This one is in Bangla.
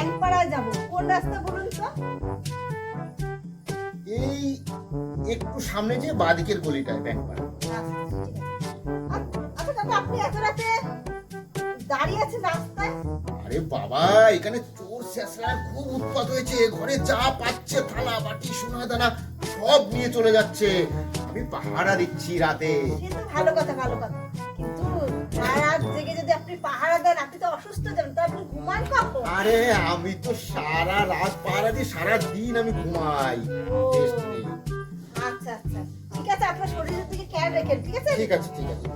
ব্যাংকপাড়ায় যাব, কোন রাস্তা বলুন তো? এই একটু সামনে যে বাঁদিকের গলিটায় ব্যাংকপাড়া। আচ্ছা, ঠিক আছে। আচ্ছা কাকা, আপনি এত রাতে দাঁড়িয়ে আছেন রাস্তায়? আরে বাবা, এখানে চোর শেষরার খুব উৎপাত হয়েছে। ঘরে যা পাচ্ছে থালা বাটি সোনা দানা সব নিয়ে চলে যাচ্ছে। আমি পাহারা দিচ্ছি রাতে। সে তো ভালো কথা, ভালো কথা, কিন্তু রাত জেগে যদি আপনি পাহারা দেন, আপনি তো অসুস্থ যাবেন, তো আপনি ঘুমান কখন? আরে আমি তো সারা রাত পাহারা দিই, সারা দিন আমি ঘুমাই। ও, রেস্ট নেই। আচ্ছা আচ্ছা, ঠিক আছে, আপনার শরীরের দিকে খেয়াল রাখেন, ঠিক আছে? ঠিক আছে ঠিক আছে।